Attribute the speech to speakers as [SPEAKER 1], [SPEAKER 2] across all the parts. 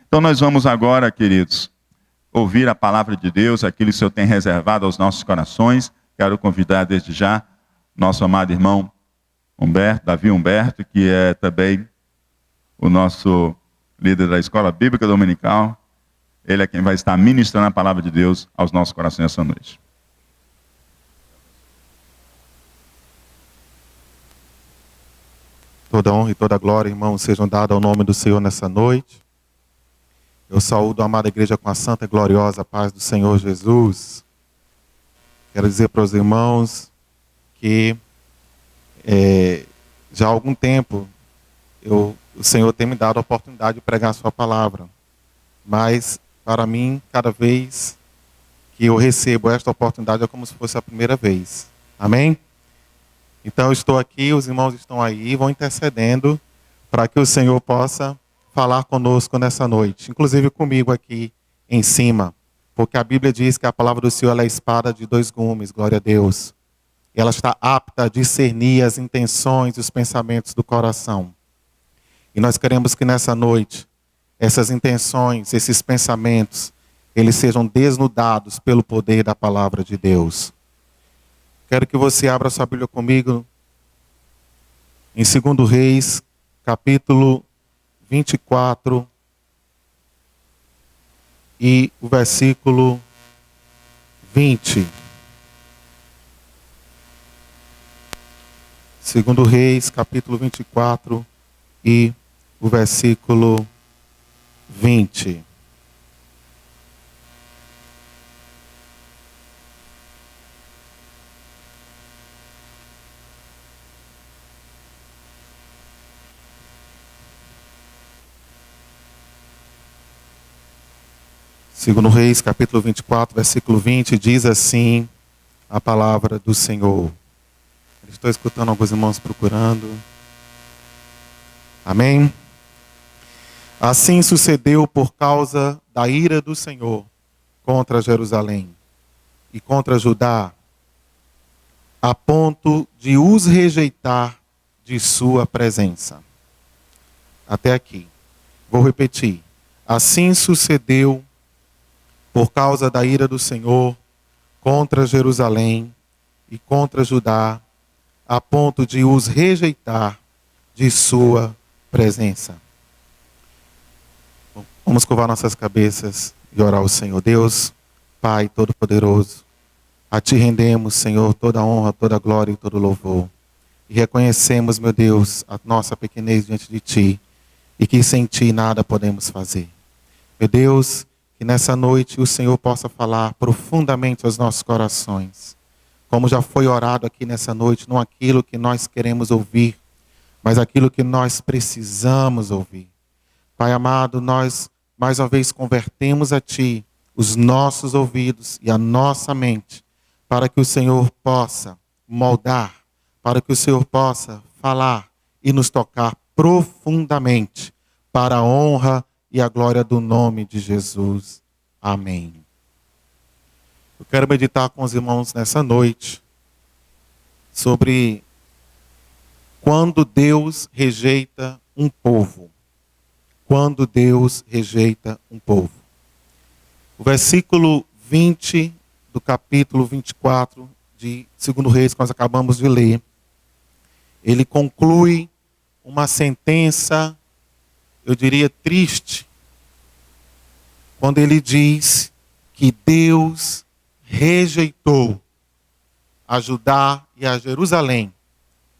[SPEAKER 1] Então nós vamos agora, queridos, ouvir a palavra de Deus, aquilo que o Senhor tem reservado aos nossos corações. Quero convidar desde já nosso amado irmão Davi Humberto, que é também o nosso líder da Escola Bíblica Dominical. Ele é quem vai estar ministrando a palavra de Deus aos nossos corações essa noite.
[SPEAKER 2] Toda honra e toda glória, irmãos, sejam dadas ao nome do Senhor nessa noite. Eu saúdo a amada igreja com a santa e gloriosa paz do Senhor Jesus. Quero dizer para os irmãos que já há algum tempo o Senhor tem me dado a oportunidade de pregar a sua palavra. Mas, para mim, cada vez que eu recebo esta oportunidade é como se fosse a primeira vez. Amém? Então, eu estou aqui, os irmãos estão aí, vão intercedendo para que o Senhor possa falar conosco nessa noite. Inclusive comigo aqui em cima. Porque a Bíblia diz que a palavra do Senhor é a espada de dois gumes, glória a Deus. E ela está apta a discernir as intenções e os pensamentos do coração. E nós queremos que nessa noite, essas intenções, esses pensamentos, eles sejam desnudados pelo poder da palavra de Deus. Quero que você abra sua Bíblia comigo em 2 Reis, capítulo 24, e o versículo 20. 2 Reis, capítulo 24, e o versículo 20. Segundo Reis, capítulo 24, versículo 20, diz assim a palavra do Senhor. Estou escutando alguns irmãos procurando. Amém? Assim sucedeu por causa da ira do Senhor contra Jerusalém e contra Judá, a ponto de os rejeitar de sua presença. Até aqui. Vou repetir. Assim sucedeu por causa da ira do Senhor contra Jerusalém e contra Judá, a ponto de os rejeitar de sua presença. Vamos curvar nossas cabeças e orar ao Senhor. Deus, Pai Todo-Poderoso, a Ti rendemos, Senhor, toda a honra, toda a glória e todo o louvor. E reconhecemos, meu Deus, a nossa pequenez diante de Ti e que sem Ti nada podemos fazer. Meu Deus, que nessa noite o Senhor possa falar profundamente aos nossos corações. Como já foi orado aqui nessa noite, não aquilo que nós queremos ouvir, mas aquilo que nós precisamos ouvir. Pai amado, nós mais uma vez convertemos a Ti os nossos ouvidos e a nossa mente, para que o Senhor possa moldar, para que o Senhor possa falar e nos tocar profundamente, para a honra e a glória do nome de Jesus. Amém. Eu quero meditar com os irmãos nessa noite sobre quando Deus rejeita um povo. Quando Deus rejeita um povo. O versículo 20 do capítulo 24 de 2 Reis, que nós acabamos de ler, ele conclui uma sentença, eu diria triste, quando ele diz que Deus rejeitou a Judá e a Jerusalém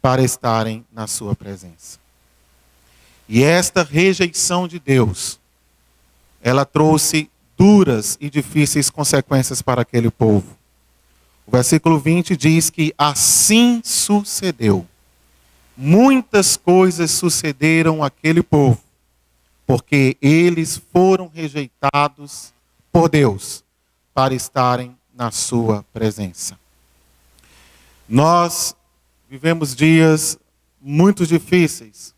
[SPEAKER 2] para estarem na sua presença. E esta rejeição de Deus, ela trouxe duras e difíceis consequências para aquele povo. O versículo 20 diz que assim sucedeu. Muitas coisas sucederam àquele povo, porque eles foram rejeitados por Deus para estarem na sua presença. Nós vivemos dias muito difíceis.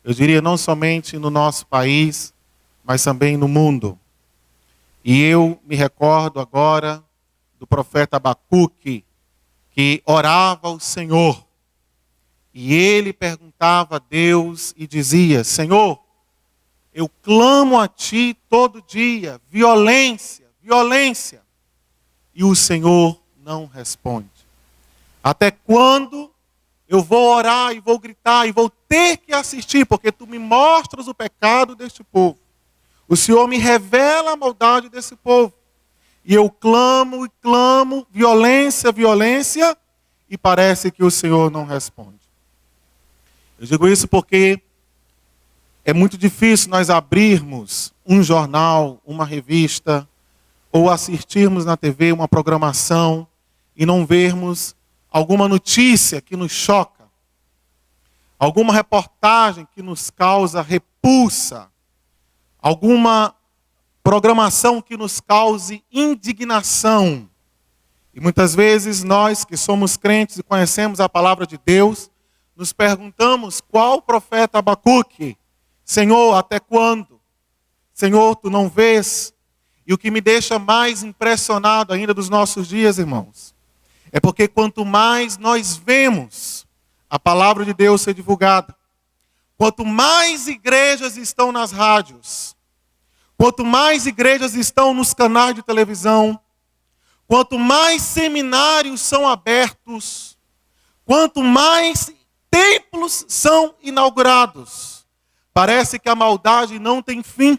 [SPEAKER 2] Eu diria não somente no nosso país, mas também no mundo. E eu me recordo agora do profeta Abacuque, que orava ao Senhor. E ele perguntava a Deus e dizia: Senhor, Eu clamo a ti todo dia, violência, violência. E o Senhor não responde. Até quando eu vou orar e vou gritar e vou ter que assistir, porque tu me mostras o pecado deste povo. O Senhor me revela a maldade desse povo. E eu clamo e clamo, violência, violência, e parece que o Senhor não responde. Eu digo isso porque é muito difícil nós abrirmos um jornal, uma revista, ou assistirmos na TV uma programação e não vermos alguma notícia que nos choca, alguma reportagem que nos causa repulsa, alguma programação que nos cause indignação. E muitas vezes nós que somos crentes e conhecemos a palavra de Deus, nos perguntamos qual profeta Abacuque? Senhor, até quando? Senhor, tu não vês? E o que me deixa mais impressionado ainda dos nossos dias, irmãos, é porque quanto mais nós vemos a palavra de Deus ser divulgada, quanto mais igrejas estão nas rádios, quanto mais igrejas estão nos canais de televisão, quanto mais seminários são abertos, quanto mais templos são inaugurados, parece que a maldade não tem fim,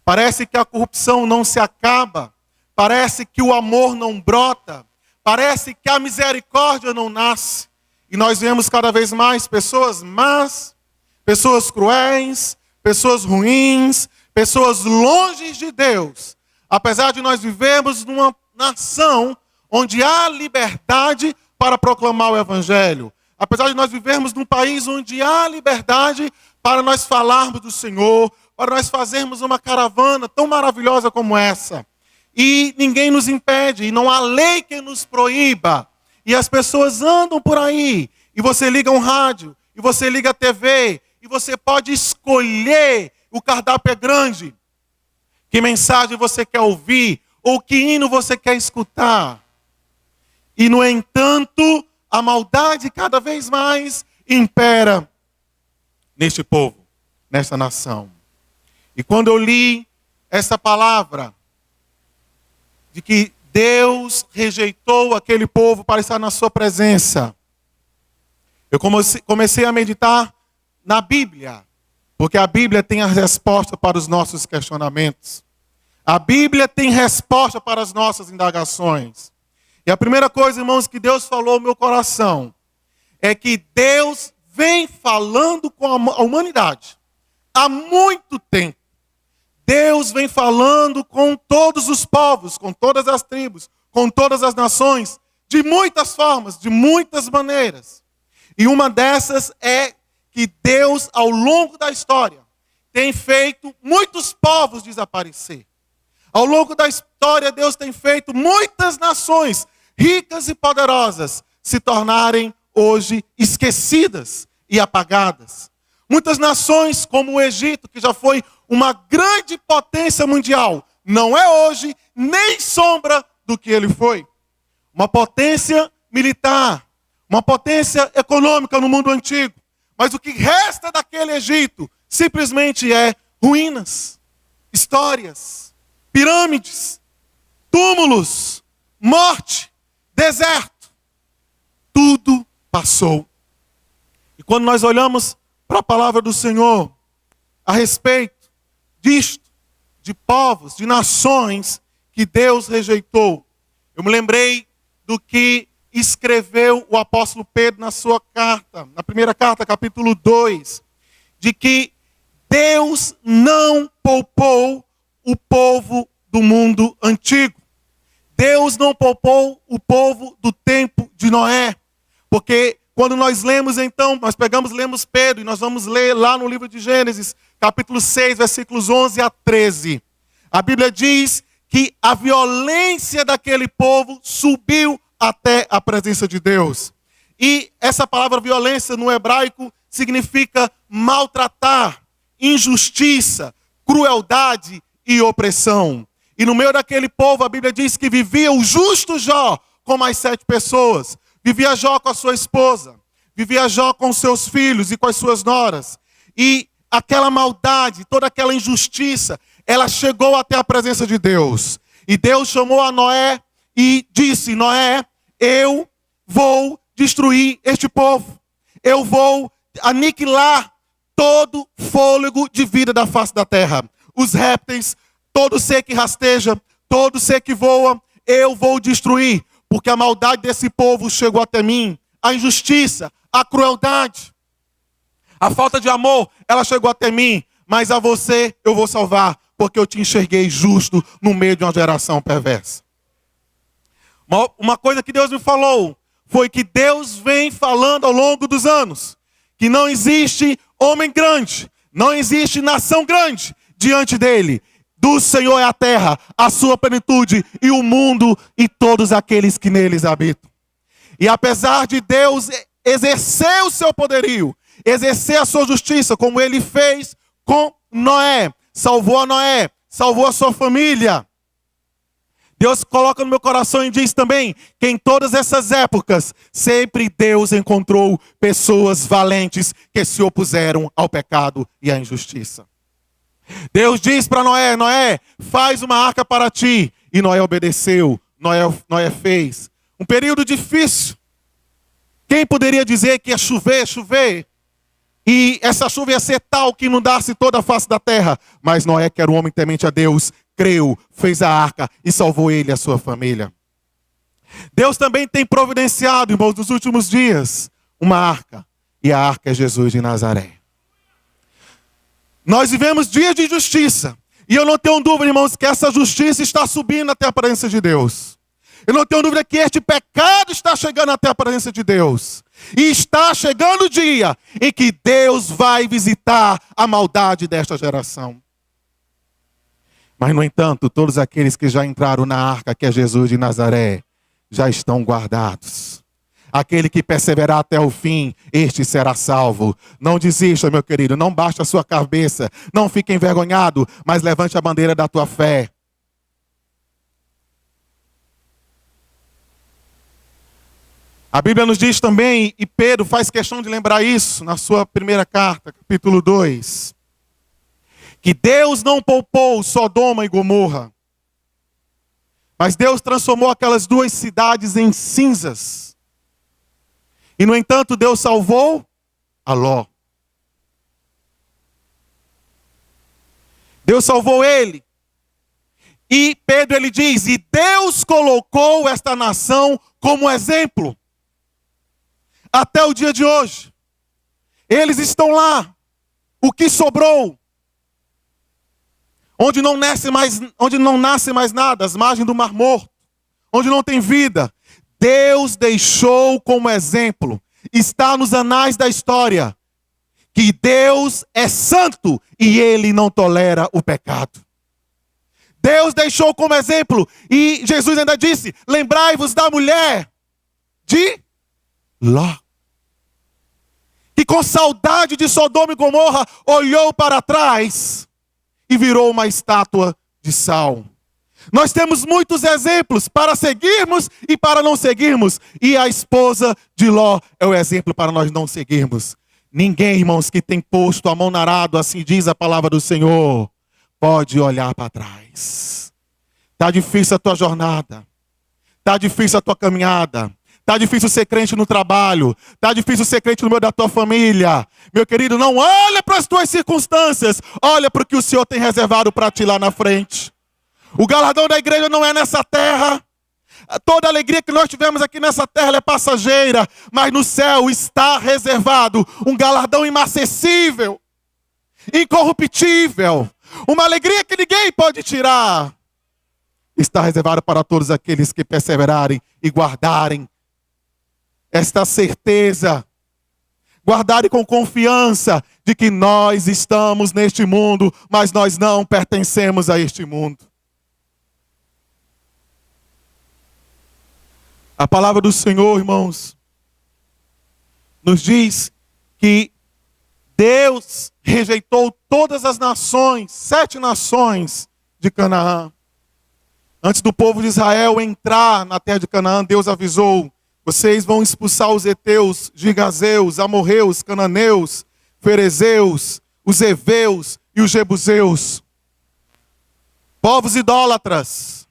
[SPEAKER 2] parece que a corrupção não se acaba, parece que o amor não brota, parece que a misericórdia não nasce. E nós vemos cada vez mais pessoas más, pessoas cruéis, pessoas ruins, pessoas longe de Deus. Apesar de nós vivermos numa nação onde há liberdade para proclamar o Evangelho. Apesar de nós vivermos num país onde há liberdade para nós falarmos do Senhor, para nós fazermos uma caravana tão maravilhosa como essa. E ninguém nos impede, e não há lei que nos proíba. E as pessoas andam por aí, e você liga um rádio, e você liga a TV, e você pode escolher, o cardápio é grande. Que mensagem você quer ouvir, ou que hino você quer escutar. E no entanto, a maldade cada vez mais impera neste povo, nesta nação. E quando eu li essa palavra, de que Deus rejeitou aquele povo para estar na sua presença, eu comecei a meditar na Bíblia, porque a Bíblia tem a resposta para os nossos questionamentos. A Bíblia tem resposta para as nossas indagações. E a primeira coisa, irmãos, que Deus falou no meu coração, é que Deus vem falando com a humanidade há muito tempo. Deus vem falando com todos os povos, com todas as tribos, com todas as nações, de muitas formas, de muitas maneiras. E uma dessas é que Deus, ao longo da história, tem feito muitos povos desaparecer. Ao longo da história, Deus tem feito muitas nações, ricas e poderosas, se tornarem hoje esquecidas e apagadas. Muitas nações, como o Egito, que já foi uma grande potência mundial, não é hoje nem sombra do que ele foi. Uma potência militar, uma potência econômica no mundo antigo. Mas o que resta daquele Egito simplesmente é ruínas, histórias, pirâmides, túmulos, morte, deserto. Tudo passou. E quando nós olhamos para a palavra do Senhor a respeito disto, de povos, de nações que Deus rejeitou, eu me lembrei do que escreveu o apóstolo Pedro na sua carta, na primeira carta, capítulo 2, de que Deus não poupou o povo do mundo antigo. Deus não poupou o povo do tempo de Noé. Porque quando nós lemos então, lemos Pedro, e nós vamos ler lá no livro de Gênesis, capítulo 6, versículos 11 a 13. A Bíblia diz que a violência daquele povo subiu até a presença de Deus. E essa palavra violência no hebraico significa maltratar, injustiça, crueldade e opressão. E no meio daquele povo, a Bíblia diz que vivia o justo Jó com mais 7 pessoas. Vivia Jó com a sua esposa, vivia Jó com seus filhos e com as suas noras. E aquela maldade, toda aquela injustiça, ela chegou até a presença de Deus. E Deus chamou a Noé e disse: Noé, eu vou destruir este povo. Eu vou aniquilar todo fôlego de vida da face da terra. Os répteis, todo ser que rasteja, todo ser que voa, eu vou destruir. Porque a maldade desse povo chegou até mim. A injustiça, a crueldade, a falta de amor, ela chegou até mim. Mas a você eu vou salvar, porque eu te enxerguei justo no meio de uma geração perversa. Uma coisa que Deus me falou foi que Deus vem falando ao longo dos anos que não existe homem grande, não existe nação grande diante dele. Do Senhor é a terra, a sua plenitude e o mundo e todos aqueles que neles habitam. E apesar de Deus exercer o seu poderio, exercer a sua justiça, como ele fez com Noé, salvou a sua família. Deus coloca no meu coração e diz também que em todas essas épocas, sempre Deus encontrou pessoas valentes que se opuseram ao pecado e à injustiça. Deus diz para Noé: Noé, faz uma arca para ti. E Noé obedeceu, Noé fez. Um período difícil. Quem poderia dizer que ia chover, e essa chuva ia ser tal que inundasse toda a face da terra? Mas Noé, que era um homem temente a Deus, creu, fez a arca e salvou ele e a sua família. Deus também tem providenciado, irmãos, nos últimos dias, uma arca. E a arca é Jesus de Nazaré. Nós vivemos dias de injustiça. E eu não tenho dúvida, irmãos, que essa justiça está subindo até a presença de Deus. Eu não tenho dúvida que este pecado está chegando até a presença de Deus. E está chegando o dia em que Deus vai visitar a maldade desta geração. Mas, no entanto, todos aqueles que já entraram na arca, que é Jesus de Nazaré, já estão guardados. Aquele que perseverar até o fim, este será salvo. Não desista, meu querido, não baixe a sua cabeça, não fique envergonhado, mas levante a bandeira da tua fé. A Bíblia nos diz também, e Pedro faz questão de lembrar isso na sua primeira carta, capítulo 2, que Deus não poupou Sodoma e Gomorra, mas Deus transformou aquelas duas cidades em cinzas. E, no entanto, Deus salvou a Ló. Deus salvou ele. E Pedro, ele diz: e Deus colocou esta nação como exemplo até o dia de hoje. Eles estão lá. O que sobrou? Onde não nasce mais nada, às margens do Mar Morto, onde não tem vida. Deus deixou como exemplo, está nos anais da história, que Deus é santo e Ele não tolera o pecado. Deus deixou como exemplo, e Jesus ainda disse: lembrai-vos da mulher de Ló, que com saudade de Sodoma e Gomorra olhou para trás e virou uma estátua de sal. Nós temos muitos exemplos para seguirmos e para não seguirmos. E a esposa de Ló é o exemplo para nós não seguirmos. Ninguém, irmãos, que tem posto a mão no arado, assim diz a palavra do Senhor, pode olhar para trás. Está difícil a tua jornada. Está difícil a tua caminhada. Está difícil ser crente no trabalho. Está difícil ser crente no meio da tua família. Meu querido, não olha para as tuas circunstâncias. Olha para o que o Senhor tem reservado para ti lá na frente. O galardão da igreja não é nessa terra. Toda a alegria que nós tivemos aqui nessa terra é passageira. Mas no céu está reservado um galardão inacessível, incorruptível. Uma alegria que ninguém pode tirar. Está reservado para todos aqueles que perseverarem e guardarem esta certeza. Guardarem com confiança de que nós estamos neste mundo, mas nós não pertencemos a este mundo. A palavra do Senhor, irmãos, nos diz que Deus rejeitou todas as nações, 7 nações de Canaã. Antes do povo de Israel entrar na terra de Canaã, Deus avisou: vocês vão expulsar os heteus, gigazeus, amorreus, cananeus, ferezeus, os heveus e os jebuseus. Povos idólatras.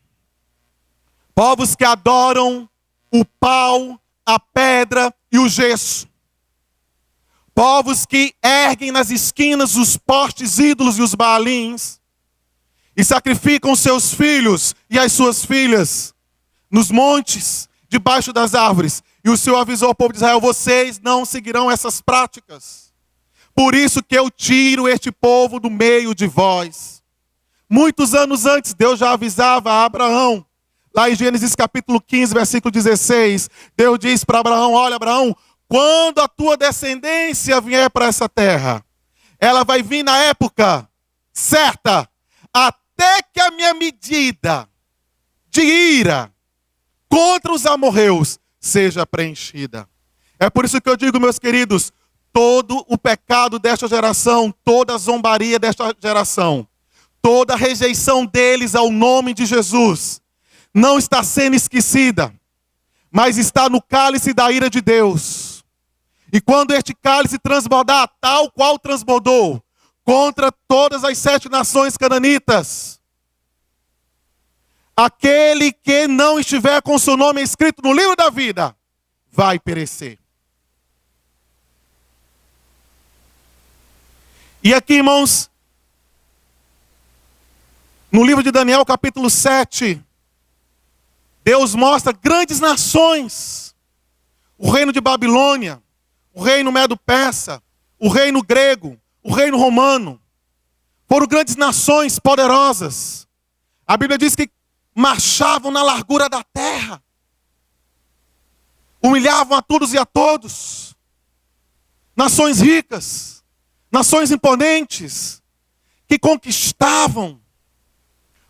[SPEAKER 2] Povos que adoram o pau, a pedra e o gesso. Povos que erguem nas esquinas os postes ídolos e os baalins e sacrificam seus filhos e as suas filhas nos montes, debaixo das árvores. E o Senhor avisou ao povo de Israel: vocês não seguirão essas práticas. Por isso que eu tiro este povo do meio de vós. Muitos anos antes, Deus já avisava a Abraão. Lá em Gênesis capítulo 15, versículo 16, Deus diz para Abraão: olha, Abraão, quando a tua descendência vier para essa terra, ela vai vir na época certa, até que a minha medida de ira contra os amorreus seja preenchida. É por isso que eu digo, meus queridos, todo o pecado desta geração, toda a zombaria desta geração, toda a rejeição deles ao nome de Jesus, não está sendo esquecida, mas está no cálice da ira de Deus. E quando este cálice transbordar, tal qual transbordou contra todas as 7 nações cananitas, aquele que não estiver com seu nome escrito no livro da vida, vai perecer. E aqui, irmãos, no livro de Daniel, capítulo 7, Deus mostra grandes nações. O reino de Babilônia, o reino medo-persa, o reino grego, o reino romano. Foram grandes nações poderosas. A Bíblia diz que marchavam na largura da terra. Humilhavam a todos e a todos. Nações ricas, nações imponentes, que conquistavam,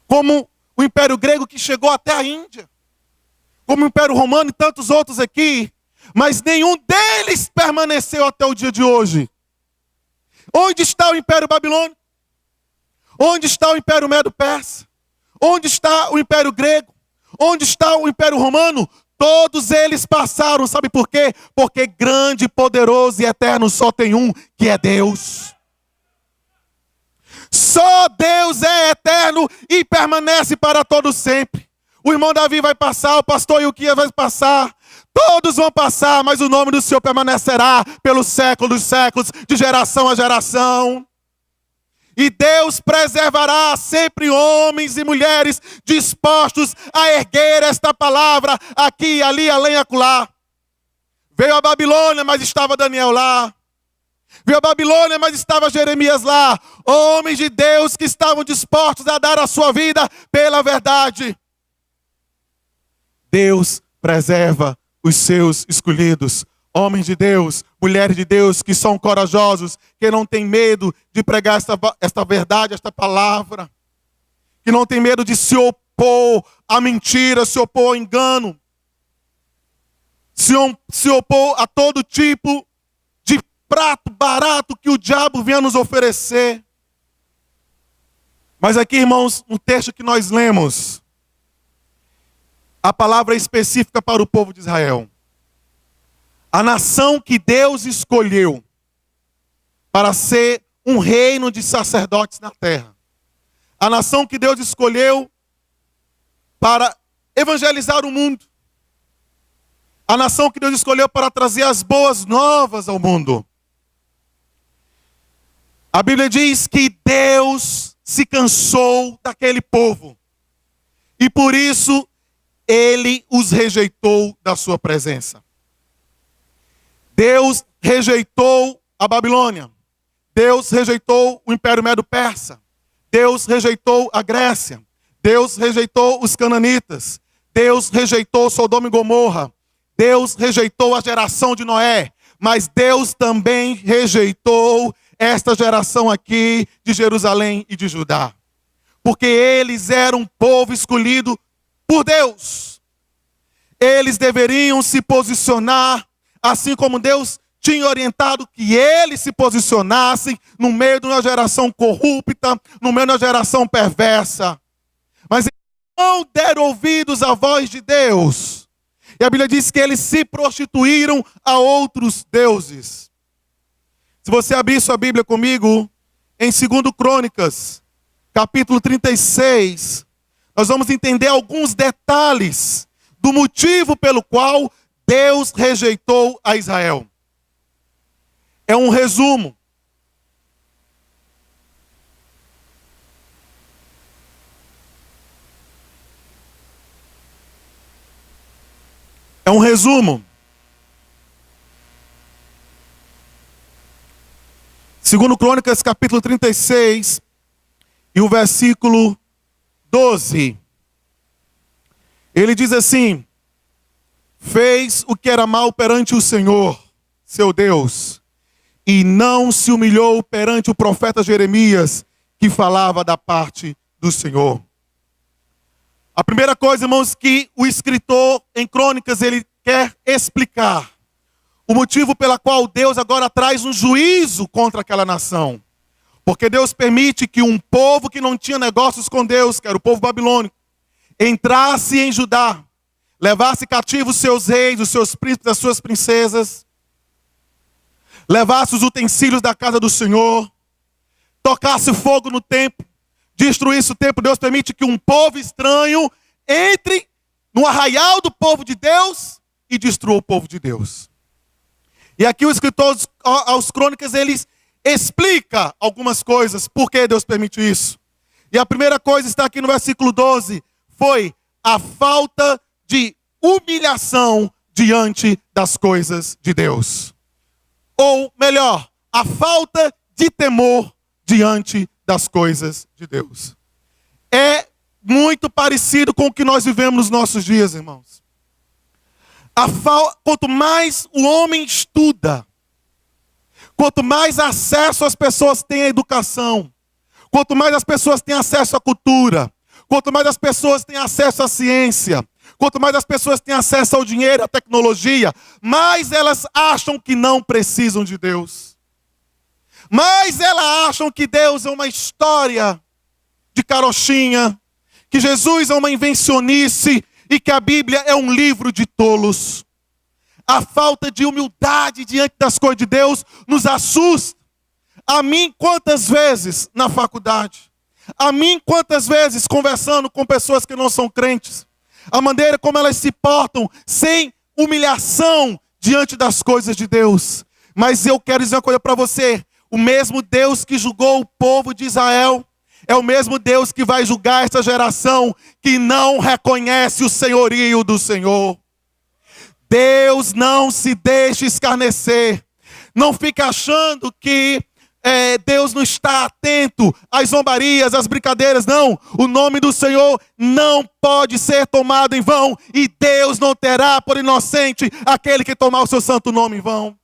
[SPEAKER 2] como o Império Grego que chegou até a Índia, como o Império Romano e tantos outros aqui, mas nenhum deles permaneceu até o dia de hoje. Onde está o Império Babilônico? Onde está o Império Medo-Persa? Onde está o Império Grego? Onde está o Império Romano? Todos eles passaram, sabe por quê? Porque grande, poderoso e eterno só tem um, que é Deus. Só Deus é eterno e permanece para todo sempre. O irmão Davi vai passar, o pastor Ilquias vai passar, todos vão passar, mas o nome do Senhor permanecerá pelos séculos dos séculos, de geração a geração. E Deus preservará sempre homens e mulheres dispostos a erguer esta palavra aqui, ali, além, acolá. Veio a Babilônia, mas estava Daniel lá. Veio a Babilônia, mas estava Jeremias lá. Homens de Deus que estavam dispostos a dar a sua vida pela verdade. Deus preserva os seus escolhidos. Homens de Deus, mulheres de Deus que são corajosos, que não têm medo de pregar esta verdade, esta palavra. Que não têm medo de se opor à mentira, se opor ao engano. Se opor a todo tipo de prato barato que o diabo venha nos oferecer. Mas aqui, irmãos, no texto que nós lemos, a palavra é específica para o povo de Israel. A nação que Deus escolheu para ser um reino de sacerdotes na terra. A nação que Deus escolheu para evangelizar o mundo. A nação que Deus escolheu para trazer as boas novas ao mundo. A Bíblia diz que Deus se cansou daquele povo. E por isso Ele os rejeitou da sua presença. Deus rejeitou a Babilônia. Deus rejeitou o Império Medo-Persa. Deus rejeitou a Grécia. Deus rejeitou os cananitas. Deus rejeitou Sodoma e Gomorra. Deus rejeitou a geração de Noé. Mas Deus também rejeitou esta geração aqui de Jerusalém e de Judá. Porque eles eram um povo escolhido por Deus. Eles deveriam se posicionar assim como Deus tinha orientado que eles se posicionassem no meio de uma geração corrupta, no meio de uma geração perversa. Mas eles não deram ouvidos à voz de Deus. E a Bíblia diz que eles se prostituíram a outros deuses. Se você abrir sua Bíblia comigo, em 2 Crônicas, capítulo 36, nós vamos entender alguns detalhes do motivo pelo qual Deus rejeitou a Israel. É um resumo. É um resumo. 2 Crônicas, capítulo 36, e o versículo 12. Ele diz assim: fez o que era mal perante o Senhor, seu Deus, e não se humilhou perante o profeta Jeremias, que falava da parte do Senhor. A primeira coisa, irmãos, que o escritor em Crônicas, ele quer explicar o motivo pela qual Deus agora traz um juízo contra aquela nação. Porque Deus permite que um povo que não tinha negócios com Deus, que era o povo babilônico, entrasse em Judá, levasse cativo os seus reis, os seus príncipes, as suas princesas, levasse os utensílios da casa do Senhor, tocasse fogo no templo, destruísse o templo. Deus permite que um povo estranho entre no arraial do povo de Deus e destrua o povo de Deus. E aqui o escritor aos Crônicas, ele explica algumas coisas, por que Deus permite isso. E a primeira coisa está aqui no versículo 12, foi a falta de humilhação diante das coisas de Deus. Ou melhor, a falta de temor diante das coisas de Deus. É muito parecido com o que nós vivemos nos nossos dias, irmãos. Quanto mais o homem estuda, quanto mais acesso as pessoas têm à educação, quanto mais as pessoas têm acesso à cultura, quanto mais as pessoas têm acesso à ciência, quanto mais as pessoas têm acesso ao dinheiro, à tecnologia, mais elas acham que não precisam de Deus. Mais elas acham que Deus é uma história de carochinha, que Jesus é uma invencionice e que a Bíblia é um livro de tolos. A falta de humildade diante das coisas de Deus nos assusta. A mim, quantas vezes na faculdade, a mim, quantas vezes conversando com pessoas que não são crentes, a maneira como elas se portam sem humilhação diante das coisas de Deus. Mas eu quero dizer uma coisa para você: o mesmo Deus que julgou o povo de Israel é o mesmo Deus que vai julgar essa geração que não reconhece o senhorio do Senhor. Deus não se deixa escarnecer. Não fica achando que Deus não está atento às zombarias, às brincadeiras. Não, o nome do Senhor não pode ser tomado em vão. E Deus não terá por inocente aquele que tomar o seu santo nome em vão.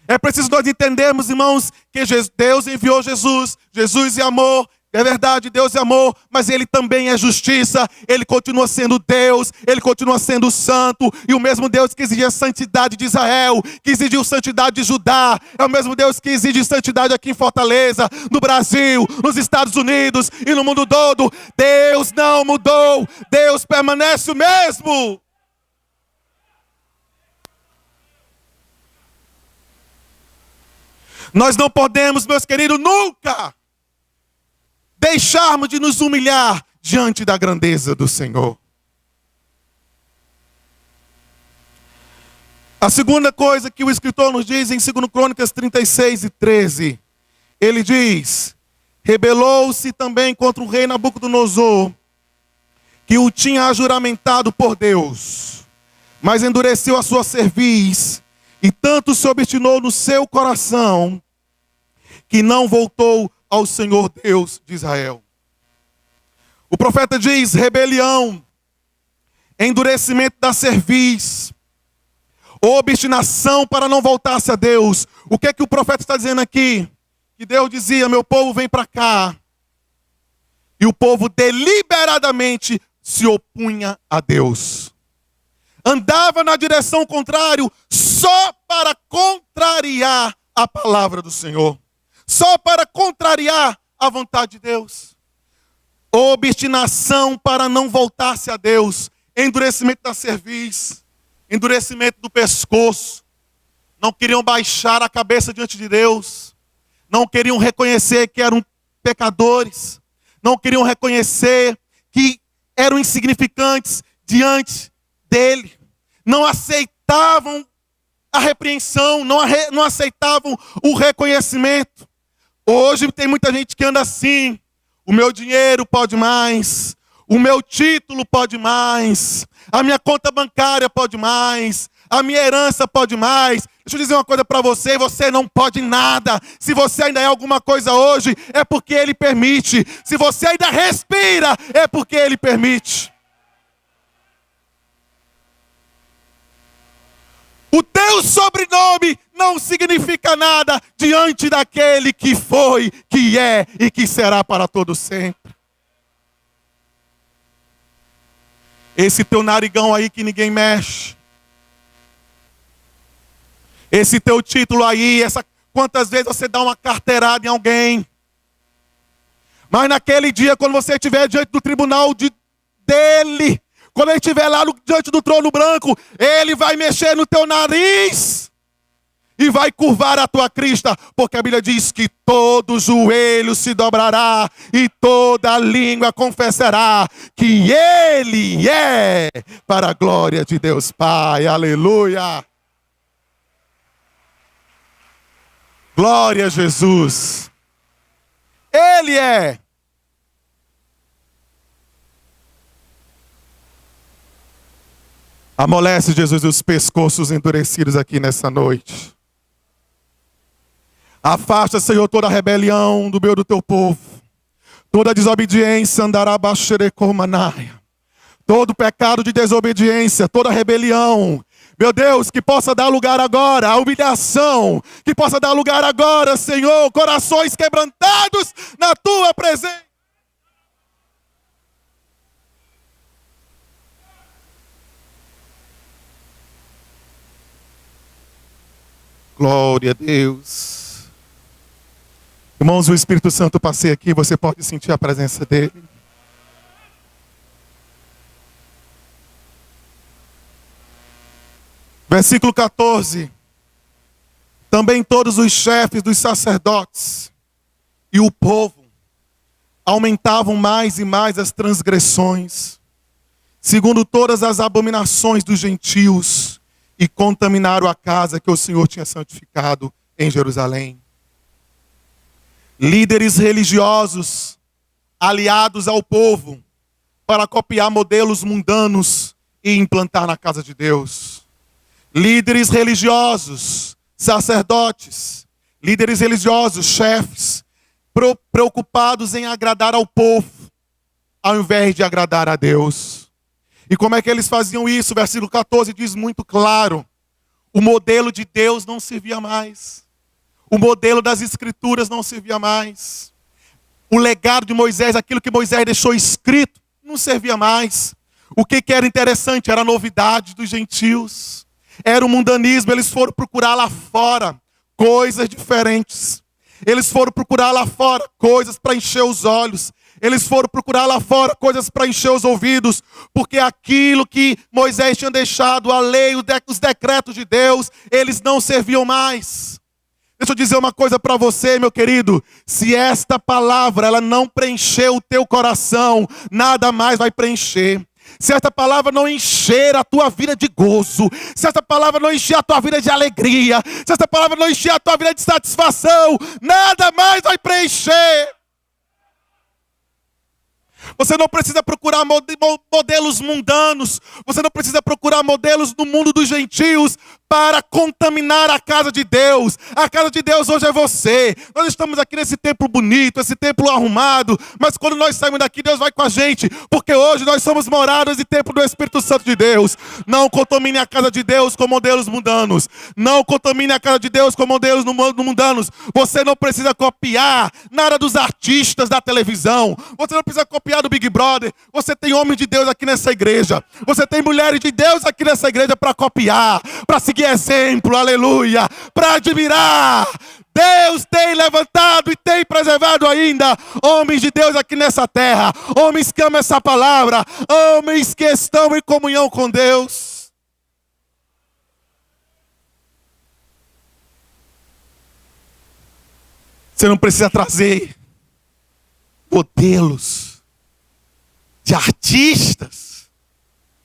[SPEAKER 2] É preciso nós entendermos, irmãos, que Deus enviou Jesus. Jesus é amor, é verdade, Deus é amor, mas Ele também é justiça. Ele continua sendo Deus, Ele continua sendo santo. E o mesmo Deus que exigia a santidade de Israel, que exigiu santidade de Judá, é o mesmo Deus que exige santidade aqui em Fortaleza, no Brasil, nos Estados Unidos e no mundo todo. Deus não mudou, Deus permanece o mesmo. Nós não podemos, meus queridos, nunca deixarmos de nos humilhar diante da grandeza do Senhor. A segunda coisa que o escritor nos diz em 2 Crônicas 36 e 13, ele diz: rebelou-se também contra o rei Nabucodonosor, que o tinha ajuramentado por Deus, mas endureceu a sua cerviz, e tanto se obstinou no seu coração, que não voltou ao Senhor Deus de Israel. O profeta diz: rebelião, endurecimento da cerviz, obstinação para não voltar-se a Deus. O que é que o profeta está dizendo aqui? Que Deus dizia: meu povo, vem para cá. E o povo deliberadamente se opunha a Deus. Andava na direção contrária só para contrariar a palavra do Senhor. Só para contrariar a vontade de Deus. Obstinação para não voltar-se a Deus. Endurecimento da cerviz. Endurecimento do pescoço. Não queriam baixar a cabeça diante de Deus. não queriam reconhecer que eram pecadores, não queriam reconhecer que eram insignificantes diante dele, não aceitavam a repreensão, não aceitavam o reconhecimento. Hoje tem muita gente que anda assim: o meu dinheiro pode mais, o meu título pode mais, a minha conta bancária pode mais, a minha herança pode mais. Deixa eu dizer uma coisa para você: você não pode nada. Se você ainda é alguma coisa hoje, é porque Ele permite. Se você ainda respira, é porque Ele permite. O teu sobrenome não significa nada diante daquele que foi, que é e que será para todo sempre. Esse teu narigão aí que ninguém mexe, esse teu título aí, quantas vezes você dá uma carteirada em alguém, mas naquele dia, quando você estiver diante do tribunal dele, quando ele estiver lá diante do trono branco, ele vai mexer no teu nariz e vai curvar a tua crista, porque a Bíblia diz que todo joelho se dobrará e toda língua confessará que Ele é, para a glória de Deus Pai. Aleluia! Glória a Jesus! Ele é. Amolece, Jesus, os pescoços endurecidos aqui nessa noite. Afasta, Senhor, toda a rebelião do meio do teu povo. Toda a desobediência andará baxerecomanaia. Todo pecado de desobediência, toda rebelião. Meu Deus, que possa dar lugar agora à humilhação. Que possa dar lugar agora, Senhor, corações quebrantados na tua presença. Glória a Deus. Irmãos, o Espírito Santo passei aqui, você pode sentir a presença dele. Versículo 14. Também todos os chefes dos sacerdotes e o povo aumentavam mais e mais as transgressões, segundo todas as abominações dos gentios, e contaminaram a casa que o Senhor tinha santificado em Jerusalém. Líderes religiosos aliados ao povo para copiar modelos mundanos e implantar na casa de Deus. Líderes religiosos, sacerdotes, líderes religiosos, chefes, preocupados em agradar ao povo, ao invés de agradar a Deus. E como é que eles faziam isso? Versículo 14 diz muito claro: o modelo de Deus não servia mais. O modelo das Escrituras não servia mais. O legado de Moisés, aquilo que Moisés deixou escrito, não servia mais. O que era interessante era a novidade dos gentios. Era o mundanismo. Eles foram procurar lá fora coisas diferentes. Eles foram procurar lá fora coisas para encher os olhos. Eles foram procurar lá fora coisas para encher os ouvidos, porque aquilo que Moisés tinha deixado, a lei, os decretos de Deus, eles não serviam mais. Deixa eu dizer uma coisa para você, meu querido: se esta palavra ela não preencher o teu coração, nada mais vai preencher. Se esta palavra não encher a tua vida de gozo, se esta palavra não encher a tua vida de alegria, se esta palavra não encher a tua vida de satisfação, nada mais vai preencher. Você não precisa procurar modelos mundanos. Você não precisa procurar modelos do mundo dos gentios para contaminar a casa de Deus. A casa de Deus hoje é você. Nós estamos aqui nesse templo bonito, esse templo arrumado, mas quando nós saímos daqui, Deus vai com a gente, porque hoje nós somos moradas e templo do Espírito Santo de Deus. Não contamine a casa de Deus com modelos mundanos. Não contamine a casa de Deus com modelos mundanos. Você não precisa copiar nada dos artistas da televisão. Você não precisa copiar do Big Brother. Você tem homens de Deus aqui nessa igreja. Você tem mulheres de Deus aqui nessa igreja para copiar, para seguir exemplo, aleluia, para admirar. Deus tem levantado e tem preservado ainda homens de Deus aqui nessa terra, homens que amam essa palavra, homens que estão em comunhão com Deus. Você não precisa trazer modelos de artistas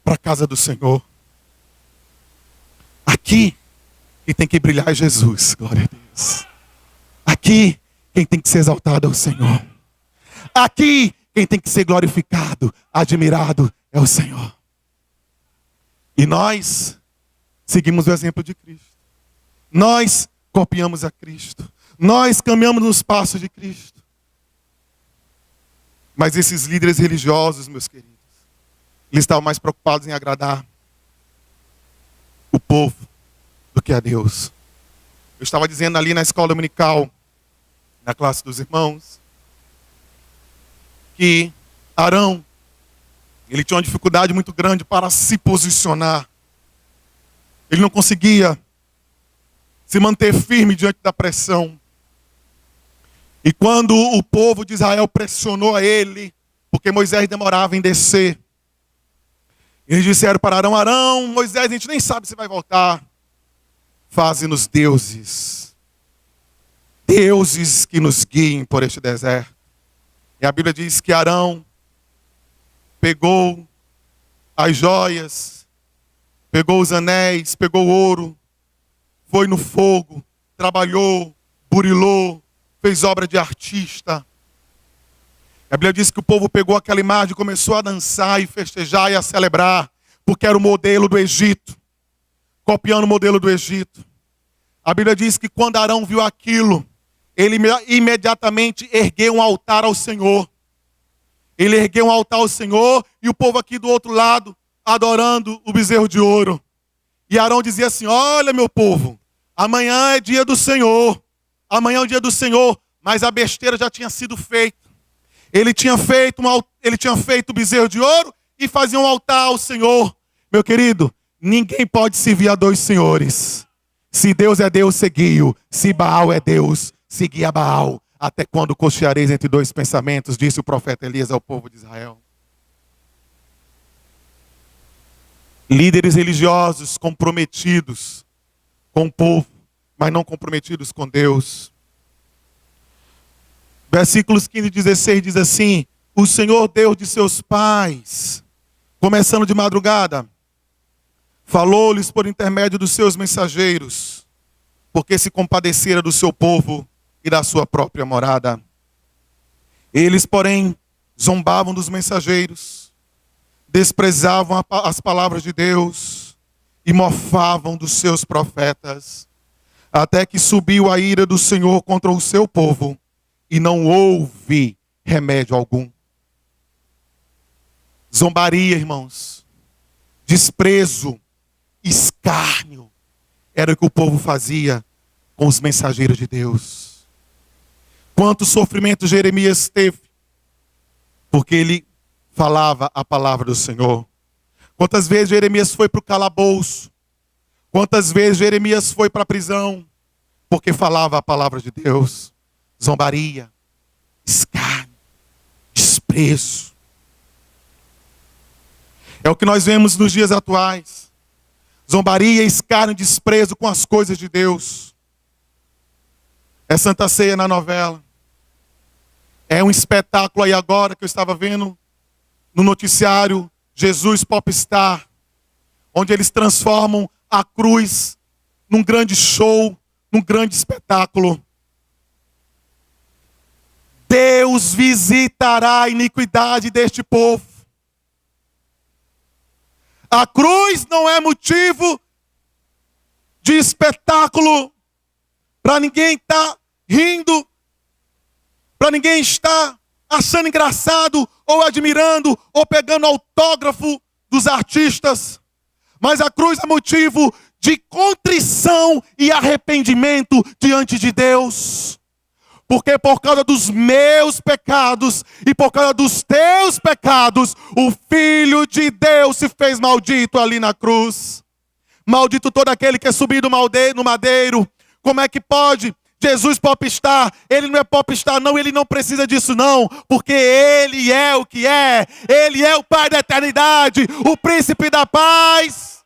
[SPEAKER 2] para a casa do Senhor. Aqui, quem tem que brilhar é Jesus, glória a Deus. Aqui, quem tem que ser exaltado é o Senhor. Aqui, quem tem que ser glorificado, admirado é o Senhor. E nós seguimos o exemplo de Cristo. Nós copiamos a Cristo. Nós caminhamos nos passos de Cristo. Mas esses líderes religiosos, meus queridos, eles estavam mais preocupados em agradar o povo do que a Deus. Eu estava dizendo ali na escola dominical, na classe dos irmãos, que Arão, ele tinha uma dificuldade muito grande para se posicionar. Ele não conseguia se manter firme diante da pressão. E quando o povo de Israel pressionou a ele, porque Moisés demorava em descer, eles disseram para Arão: Arão, Moisés, a gente nem sabe se vai voltar. Faze-nos deuses. Deuses que nos guiem por este deserto. E a Bíblia diz que Arão pegou as joias, pegou os anéis, pegou o ouro, foi no fogo, trabalhou, burilou, fez obra de artista. A Bíblia diz que o povo pegou aquela imagem e começou a dançar e festejar e a celebrar, porque era o modelo do Egito, copiando o modelo do Egito. A Bíblia diz que quando Arão viu aquilo, ele imediatamente ergueu um altar ao Senhor. Ele ergueu um altar ao Senhor e o povo aqui do outro lado adorando o bezerro de ouro. E Arão dizia assim: olha, meu povo, amanhã é dia do Senhor. Amanhã é o dia do Senhor. Mas a besteira já tinha sido feita. Ele tinha feito o bezerro de ouro e fazia um altar ao Senhor. Meu querido, ninguém pode servir a dois senhores. Se Deus é Deus, segui-o. Se Baal é Deus, segui a Baal. Até quando cocheareis entre dois pensamentos, disse o profeta Elias ao povo de Israel. Líderes religiosos comprometidos com o povo, mas não comprometidos com Deus. Versículos 15 e 16 diz assim: o Senhor Deus de seus pais, começando de madrugada, falou-lhes por intermédio dos seus mensageiros, porque se compadecera do seu povo e da sua própria morada. Eles, porém, zombavam dos mensageiros, desprezavam as palavras de Deus e mofavam dos seus profetas, até que subiu a ira do Senhor contra o seu povo e não houve remédio algum. Zombaria, irmãos, desprezo, escárnio, era o que o povo fazia com os mensageiros de Deus. Quanto sofrimento Jeremias teve, porque ele falava a palavra do Senhor. Quantas vezes Jeremias foi para o calabouço, quantas vezes Jeremias foi para a prisão, porque falava a palavra de Deus. Zombaria, escárnio, desprezo. É o que nós vemos nos dias atuais. Zombaria, escárnio, desprezo com as coisas de Deus. É Santa Ceia na novela. É um espetáculo aí agora que eu estava vendo no noticiário Jesus Popstar, onde eles transformam a cruz num grande show, num grande espetáculo. Deus visitará a iniquidade deste povo. A cruz não é motivo de espetáculo para ninguém estar rindo, para ninguém estar achando engraçado ou admirando ou pegando autógrafo dos artistas. Mas a cruz é motivo de contrição e arrependimento diante de Deus. Porque por causa dos meus pecados e por causa dos teus pecados, o Filho de Deus se fez maldito ali na cruz. Maldito todo aquele que é subido no madeiro. Como é que pode? Jesus popstar, ele não é popstar não, ele não precisa disso não, porque ele é o que é, ele é o Pai da eternidade, o príncipe da paz.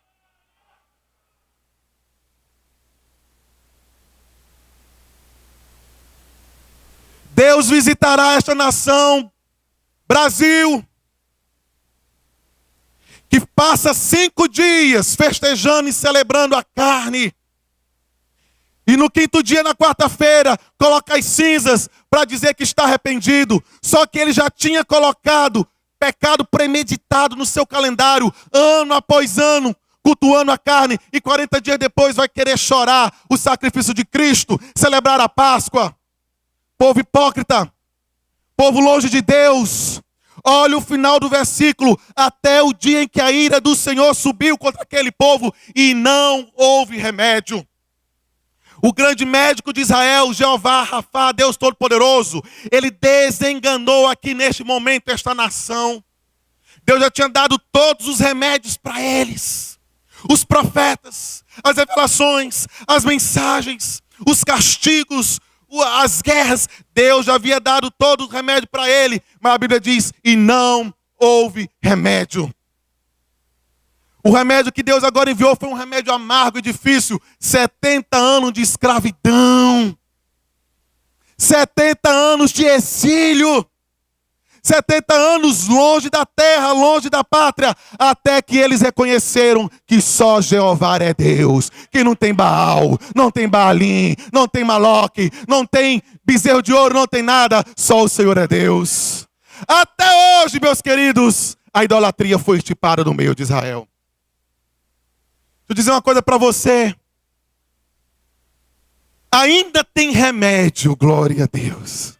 [SPEAKER 2] Deus visitará esta nação, Brasil, que passa 5 dias festejando e celebrando a carne. E no 5º dia, na quarta-feira, coloca as cinzas para dizer que está arrependido. Só que ele já tinha colocado pecado premeditado no seu calendário, ano após ano, cultuando a carne. E 40 dias depois vai querer chorar o sacrifício de Cristo, celebrar a Páscoa. Povo hipócrita, povo longe de Deus. Olha o final do versículo. Até o dia em que a ira do Senhor subiu contra aquele povo e não houve remédio. O grande médico de Israel, Jeová Rafá, Deus Todo-Poderoso, ele desenganou aqui neste momento esta nação. Deus já tinha dado todos os remédios para eles. Os profetas, as revelações, as mensagens, os castigos, as guerras. Deus já havia dado todo o remédio para ele. Mas a Bíblia diz, e não houve remédio. O remédio que Deus agora enviou foi um remédio amargo e difícil. 70 anos de escravidão. 70 anos de exílio. 70 anos longe da terra, longe da pátria. Até que eles reconheceram que só Jeová é Deus. Que não tem Baal, não tem Baalim, não tem Maloque, não tem bezerro de ouro, não tem nada. Só o Senhor é Deus. Até hoje, meus queridos, a idolatria foi extirpada no meio de Israel. Deixa eu dizer uma coisa para você. Ainda tem remédio, glória a Deus.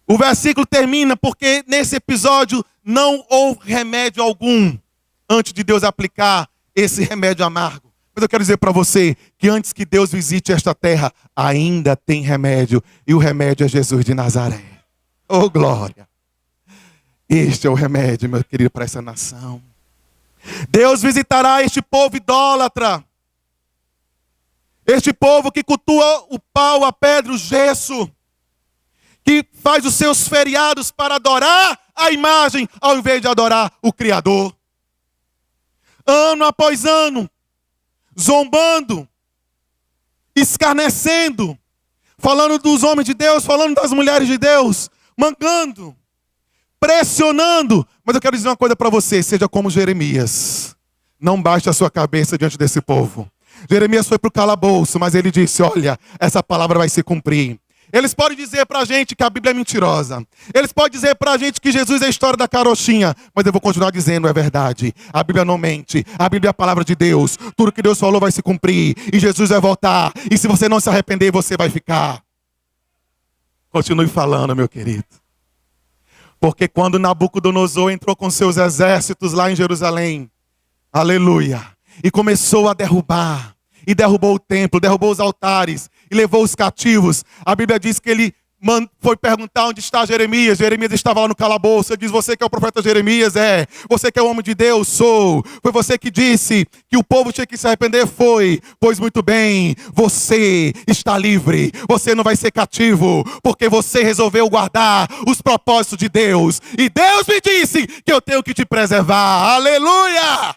[SPEAKER 2] O versículo termina porque nesse episódio não houve remédio algum antes de Deus aplicar esse remédio amargo. Mas eu quero dizer para você que antes que Deus visite esta terra, ainda tem remédio. E o remédio é Jesus de Nazaré. Oh, glória. Este é o remédio, meu querido, para essa nação. Deus visitará este povo idólatra. Este povo que cultua o pau, a pedra, o gesso. Que faz os seus feriados para adorar a imagem, ao invés de adorar o Criador. Ano após ano, zombando, escarnecendo, falando dos homens de Deus, falando das mulheres de Deus, mangando, pressionando. Mas eu quero dizer uma coisa para você, seja como Jeremias. Não baixe a sua cabeça diante desse povo. Jeremias foi para o calabouço, mas ele disse, olha, essa palavra vai se cumprir. Eles podem dizer para a gente que a Bíblia é mentirosa. Eles podem dizer para a gente que Jesus é a história da carochinha. Mas eu vou continuar dizendo, é verdade. A Bíblia não mente. A Bíblia é a palavra de Deus. Tudo que Deus falou vai se cumprir. E Jesus vai voltar. E se você não se arrepender, você vai ficar. Continue falando, meu querido. Porque quando Nabucodonosor entrou com seus exércitos lá em Jerusalém, aleluia, e começou a derrubar, e derrubou o templo, derrubou os altares, e levou os cativos, a Bíblia diz que ele foi perguntar onde está Jeremias. Jeremias estava lá no calabouço. Ele diz, você que é o profeta Jeremias? É. Você que é o homem de Deus? Sou. Foi você que disse que o povo tinha que se arrepender? Foi. Pois muito bem, você está livre. Você não vai ser cativo, porque você resolveu guardar os propósitos de Deus. E Deus me disse que eu tenho que te preservar. Aleluia!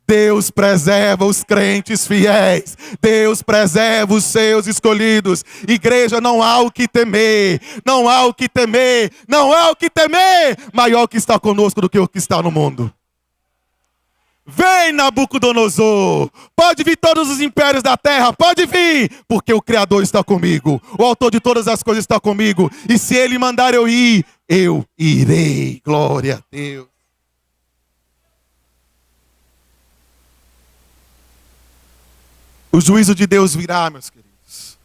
[SPEAKER 2] Deus preserva os crentes fiéis. Deus preserva os seus escolhidos. Igreja, não há o que temer. Não há o que temer. Não há o que temer. Maior o que está conosco do que o que está no mundo. Vem, Nabucodonosor. Pode vir todos os impérios da terra. Pode vir. Porque o Criador está comigo. O autor de todas as coisas está comigo. E se Ele mandar eu ir, eu irei. Glória a Deus. O juízo de Deus virá, meus queridos.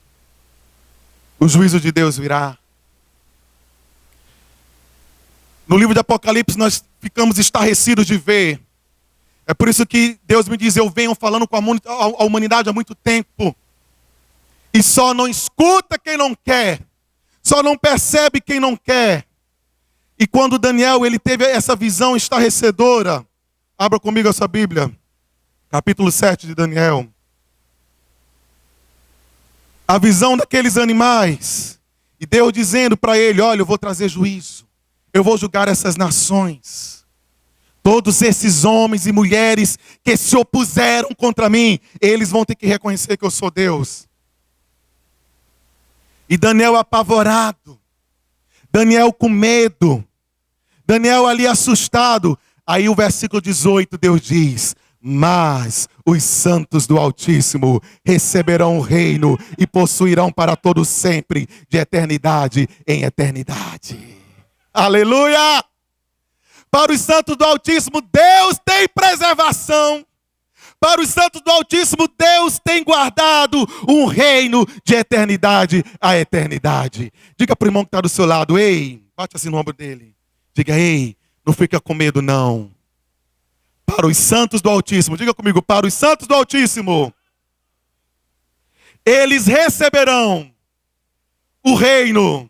[SPEAKER 2] O juízo de Deus virá. No livro de Apocalipse nós ficamos estarrecidos de ver. É por isso que Deus me diz, eu venho falando com a humanidade há muito tempo. E só não escuta quem não quer. Só não percebe quem não quer. E quando Daniel ele teve essa visão estarrecedora, abra comigo essa Bíblia. Capítulo 7 de Daniel. A visão daqueles animais. E Deus dizendo para ele, olha, eu vou trazer juízo. Eu vou julgar essas nações. Todos esses homens e mulheres que se opuseram contra mim, eles vão ter que reconhecer que eu sou Deus. E Daniel apavorado, Daniel com medo, Daniel ali assustado. Aí o versículo 18, Deus diz: mas os santos do Altíssimo receberão o reino e possuirão para todo sempre, de eternidade em eternidade. Aleluia! Para os santos do Altíssimo, Deus tem preservação. Para os santos do Altíssimo, Deus tem guardado um reino de eternidade a eternidade. Diga para o irmão que está do seu lado: ei, bate assim no ombro dele. Diga: ei, não fica com medo não. Para os santos do Altíssimo, diga comigo: para os santos do Altíssimo, eles receberão o reino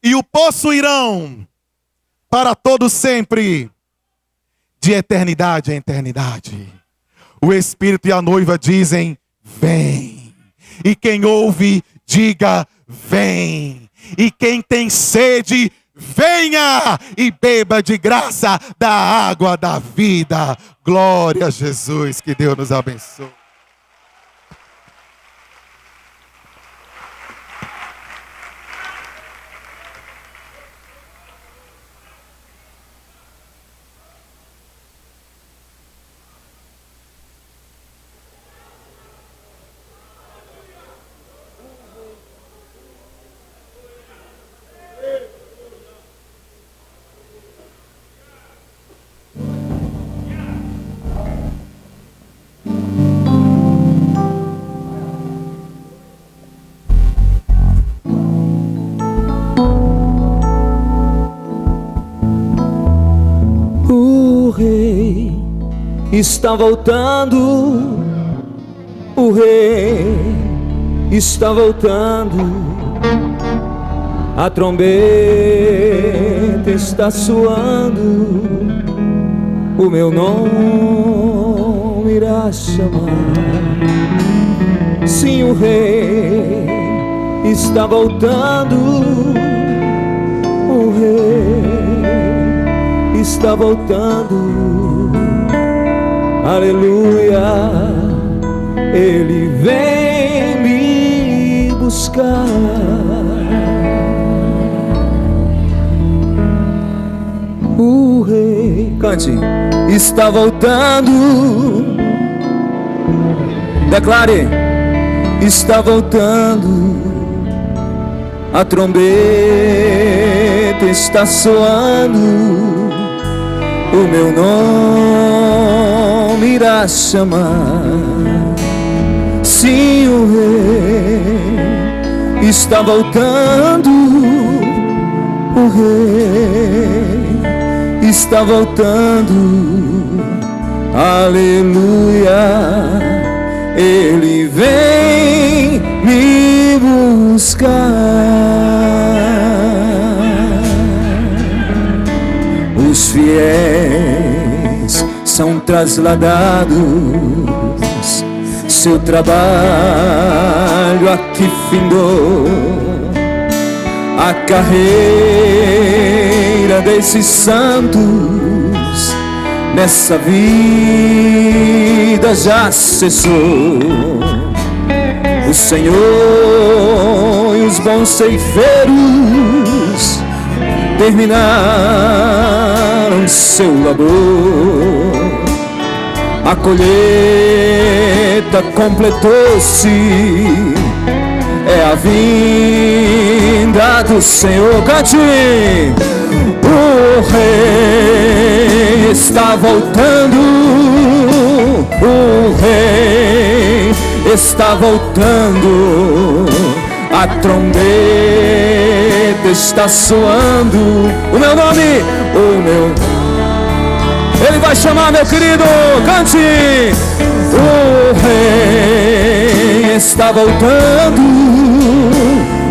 [SPEAKER 2] e o possuirão para todo sempre, de eternidade em eternidade. O Espírito e a noiva dizem: vem. E quem ouve, diga: vem. E quem tem sede, venha e beba de graça da água da vida. Glória a Jesus, que Deus nos abençoe.
[SPEAKER 3] Está voltando, o rei está voltando, a trombeta está soando, o meu nome irá chamar. Sim, o rei está voltando, o rei está voltando. Aleluia, Ele vem me buscar. O rei, cante, está voltando. Declare: está voltando. A trombeta está soando, o meu nome irá chamar. Sim, o rei está voltando, o rei está voltando. Aleluia, Ele vem me buscar. Os fiéis são trasladados, seu trabalho aqui findou. A carreira desses santos nessa vida já cessou. O Senhor e os bons ceifeiros terminaram seu labor. A colheita completou-se, é a vinda do Senhor. Cante! O rei está voltando, o rei está voltando. A trombeta está soando, o meu nome, o meu. Ele vai chamar, meu querido, cante! O rei está voltando,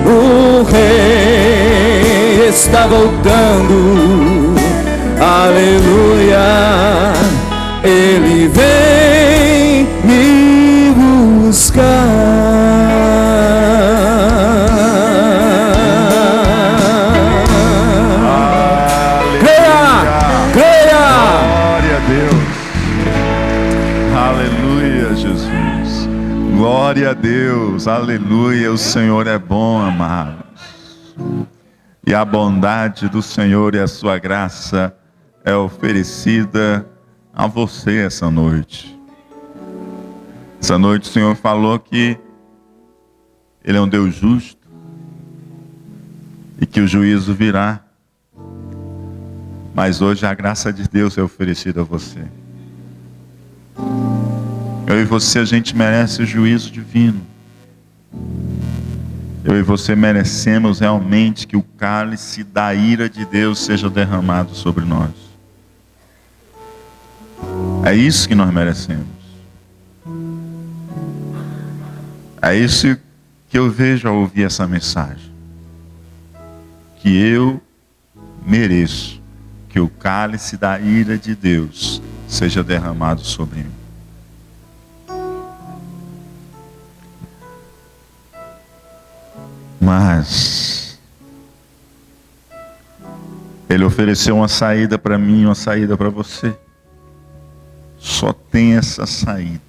[SPEAKER 3] o rei está voltando. Aleluia, Ele vem me buscar.
[SPEAKER 1] Glória a Deus, aleluia, o Senhor é bom, amados. E a bondade do Senhor e a sua graça é oferecida a você essa noite. Essa noite o Senhor falou que Ele é um Deus justo e que o juízo virá. Mas hoje a graça de Deus é oferecida a você. Eu e você, a gente merece o juízo divino. Eu e você merecemos realmente que o cálice da ira de Deus seja derramado sobre nós. É isso que nós merecemos. É isso que eu vejo ao ouvir essa mensagem. Que eu mereço que o cálice da ira de Deus seja derramado sobre mim. Mas Ele ofereceu uma saída para mim e uma saída para você. Só tem essa saída.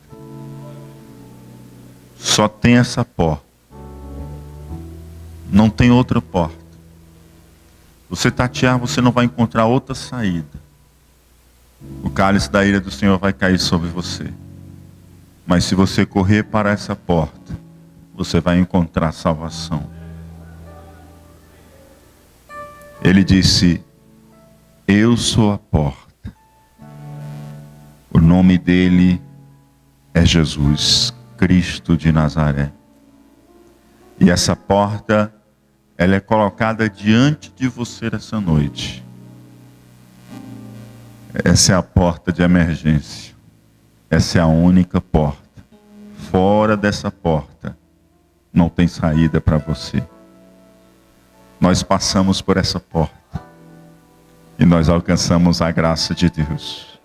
[SPEAKER 1] Só tem essa porta. Não tem outra porta. Você tatear, você não vai encontrar outra saída. O cálice da ira do Senhor vai cair sobre você. Mas se você correr para essa porta, você vai encontrar salvação. Ele disse: eu sou a porta. O nome dele é Jesus, Cristo de Nazaré. E essa porta, ela é colocada diante de você essa noite. Essa é a porta de emergência. Essa é a única porta. Fora dessa porta, não tem saída para você. Nós passamos por essa porta e nós alcançamos a graça de Deus.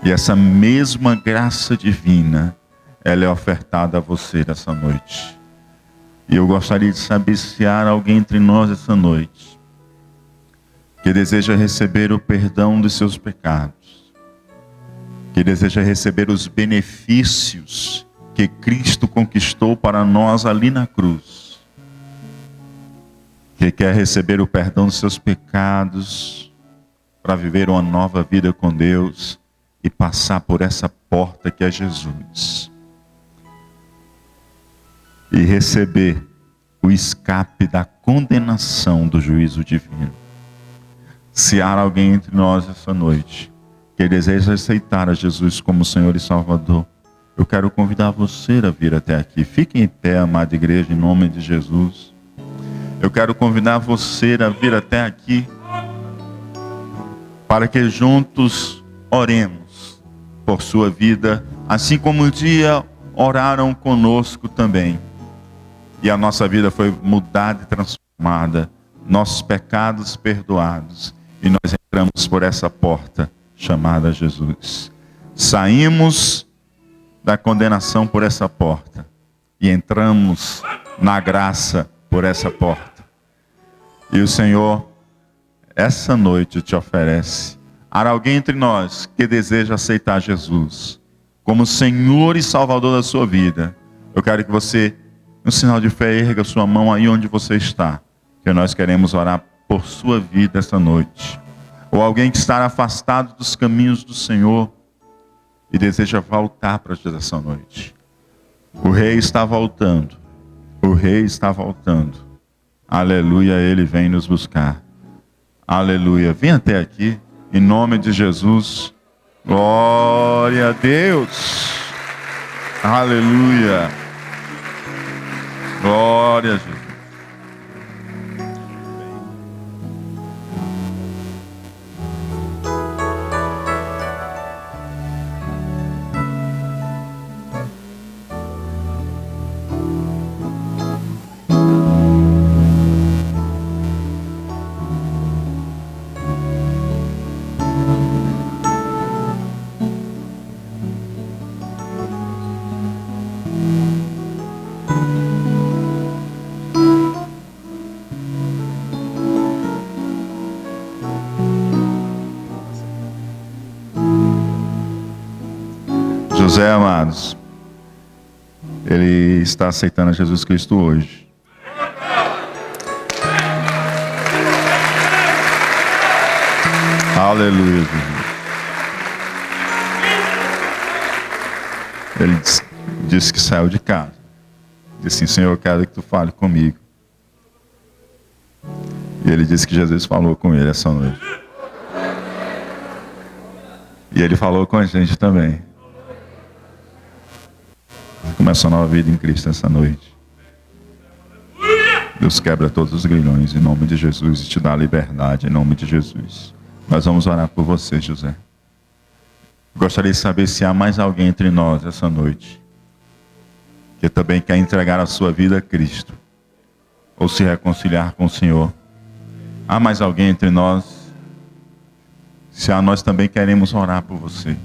[SPEAKER 1] E essa mesma graça divina, ela é ofertada a você nessa noite. E eu gostaria de saber se há alguém entre nós essa noite que deseja receber o perdão dos seus pecados, que deseja receber os benefícios que Cristo conquistou para nós ali na cruz, que quer receber o perdão dos seus pecados para viver uma nova vida com Deus e passar por essa porta que é Jesus e receber o escape da condenação do juízo divino. Se há alguém entre nós essa noite que deseja aceitar a Jesus como Senhor e Salvador, eu quero convidar você a vir até aqui. Fique em pé, amada igreja, em nome de Jesus. Eu quero convidar você a vir até aqui para que juntos oremos por sua vida, assim como um dia oraram conosco também. E a nossa vida foi mudada e transformada, nossos pecados perdoados, e nós entramos por essa porta chamada Jesus. Saímos da condenação por essa porta e entramos na graça por essa porta. E o Senhor, essa noite, te oferece. Há alguém entre nós que deseja aceitar Jesus como Senhor e Salvador da sua vida. Eu quero que você, no sinal de fé, erga sua mão aí onde você está, que nós queremos orar por sua vida essa noite. Ou alguém que está afastado dos caminhos do Senhor e deseja voltar para Jesus essa noite. O Rei está voltando. O Rei está voltando. Aleluia, Ele vem nos buscar. Aleluia. Vem até aqui, em nome de Jesus. Glória a Deus. Aleluia. Glória a Jesus. José, amados, ele está aceitando a Jesus Cristo hoje. Aleluia, Jesus. Ele disse que saiu de casa. Disse assim: Senhor, eu quero que tu fale comigo. E ele disse que Jesus falou com ele essa noite. E ele falou com a gente também. Começa a nova vida em Cristo essa noite. Deus quebra todos os grilhões em nome de Jesus e te dá liberdade em nome de Jesus. Nós vamos orar por você, José. Gostaria de saber se há mais alguém entre nós essa noite que também quer entregar a sua vida a Cristo ou se reconciliar com o Senhor. Há mais alguém entre nós? Se há, nós também queremos orar por você.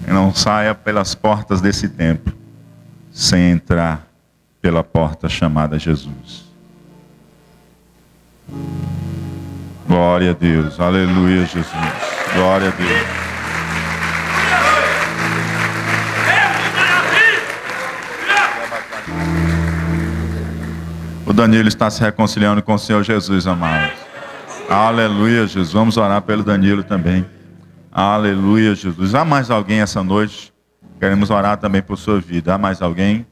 [SPEAKER 1] E não saia pelas portas desse templo sem entrar pela porta chamada Jesus. Glória a Deus, aleluia, Jesus. Glória a Deus. O Danilo está se reconciliando com o Senhor Jesus, amados. Aleluia, Jesus. Vamos orar pelo Danilo também. Aleluia, Jesus. Há mais alguém essa noite? Queremos orar também por sua vida. Há mais alguém?